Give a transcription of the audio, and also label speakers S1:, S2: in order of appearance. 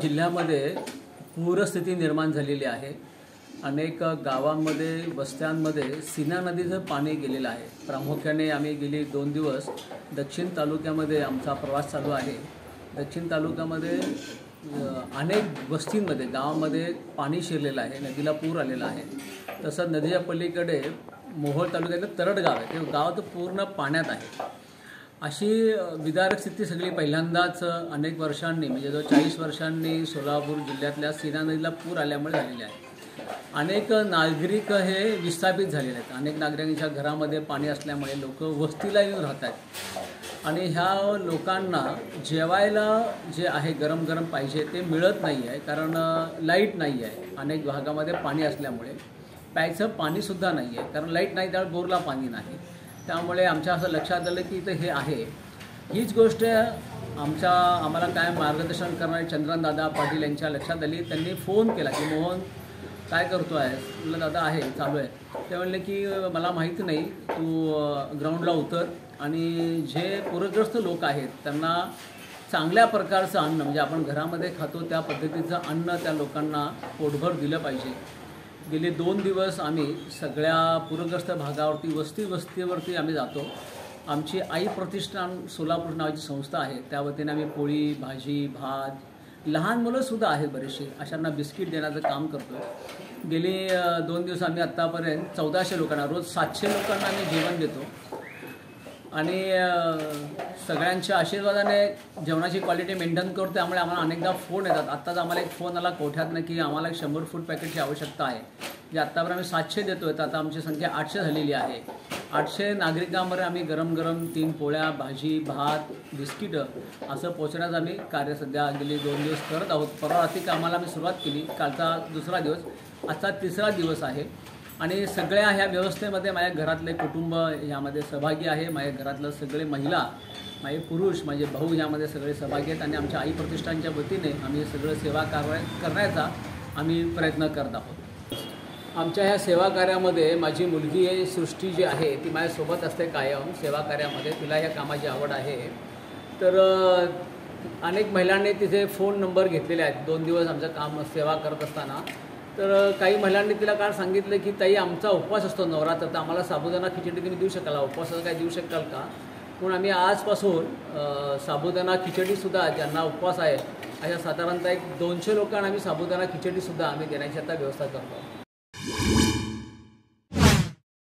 S1: जिल्ह्यामध्ये पूरस्थिती निर्माण झालेली आहे। अनेक गावांमध्ये वस्त्यांमध्ये सीना नदीचं पाणी गेलेलं आहे। प्रामुख्याने आम्ही गेली 2 दिवस दक्षिण तालुक्यामध्ये आमचा प्रवास चालू आहे। दक्षिण तालुक्यामध्ये अनेक वस्तींमध्ये गावांमध्ये पाणी शिरलेलं आहे, नदीला पूर आलेला आहे। तसंच नदीच्या पलीकडे मोहोळ तालुक्यातलं तरड गाव आहे, ते गाव तर पूर्ण पाण्यात आहे। अशी विदारक स्थिती सगळी पहिल्यांदाच अनेक वर्षांनी म्हणजे जो 40 वर्षांनी सोलापूर जिल्ह्यातल्या सीना नदीला पूर आल्यामुळे झालेले आहे। अनेक नागरिक हे विस्थापित झालेले आहेत। अनेक नागरिकांच्या घरामध्ये पाणी असल्यामुळे लोक वस्तीला येऊन राहतात आणि ह्या लोकांना जेवायला जे आहे गरम गरम पाहिजे ते मिळत नाही आहे, कारण लाईट नाही आहे। अनेक भागामध्ये पाणी असल्यामुळे प्यायचं पाणीसुद्धा नाही आहे, कारण लाईट नाही, त्यामुळे बोरला पाणी नाही। त्यामुळे आमच्या असं लक्षात आलं की इथं हे आहे। हीच गोष्ट आम्हाला काय मार्गदर्शन करणारे चंद्रनदादा पाटील यांच्या लक्षात आली। त्यांनी फोन केला की मोहन काय करतो आहे? म्हटलं दादा आहे, चालू आहे। ते म्हणले की मला माहिती नाही, तू ग्राउंडला उतर आणि जे पूरग्रस्त लोक आहेत त्यांना चांगल्या प्रकारचं अन्न म्हणजे आपण घरामध्ये खातो त्या पद्धतीचं अन्न त्या लोकांना पोटभर दिलं पाहिजे। गेले 2 दिवस आम्ही सगळ्या पूरग्रस्त भागावरती वस्तीवरती आम्ही जातो। आमची आई प्रतिष्ठान सोलापूर नावाची संस्था आहे, त्या वतीने आम्ही पोळी भाजी भात, लहान मुलंसुद्धा आहेत बरेचसे, अशांना बिस्किट देण्याचं काम करतो। गेली 2 दिवस आम्ही आत्तापर्यंत 1400 लोकांना, रोज 700 लोकांना आम्ही जेवण देतो आणि सगळ्यांच्या आशीर्वादाने जेवणाची क्वालिटी मेंटेन करतो। त्यामुळे आम्हाला अनेकदा फोन येतात। आत्ताच आम्हाला एक फोन आला कोठ्यातनं की आम्हाला 100 फूड पॅकेटची आवश्यकता आहे, जे आत्तापर्यंत आम्ही 700 देतो आहे, तर आता आमची संख्या 800 झालेली आहे। 800 नागरिकांमध्ये आम्ही गरम गरम 3 पोळ्या भाजी भात बिस्किटं असं पोचण्याचं आम्ही कार्य सध्या गेली 2 दिवस करत आहोत। परवा रात्री कामाला आम्ही सुरुवात केली, कालचा 2रा दिवस, आजचा 3रा दिवस आहे आणि सगळ्या ह्या व्यवस्थेमध्ये माझ्या घरातले कुटुंब यामध्ये सहभागी आहे। माझ्या घरातलं सगळे महिला, माझे पुरुष, माझे भाऊ यामध्ये सगळे सहभागी आहेत आणि आमच्या आई प्रतिष्ठानच्या वतीने आम्ही सगळं सेवा करण्याचा आम्ही प्रयत्न करत आहोत। आमच्या ह्या सेवा कार्यामध्ये माझी मुलगी सृष्टी जी आहे ती माझ्यासोबत असते कायम सेवा कार्यामध्ये। तिला ह्या कामाची आवड आहे, तर अनेक महिलांनी तिथे फोन नंबर घेतलेले आहेत 2 दिवस आमचं काम सेवा करत असताना। तर काही महिलांनी तिला काल सांगितलं की ताई आमचा उपवास असतो नवरात्र, तर आम्हाला साबुदाणा खिचडी तुम्ही देऊ शकाल, उपवासाचं काय देऊ शकाल का? म्हणून आम्ही आजपासून साबुदाणा खिचडीसुद्धा ज्यांना उपवास आहे अशा साधारणतः 200 लोकांना आम्ही साबुदाणा खिचडीसुद्धा आम्ही देण्याची आता व्यवस्था करतो।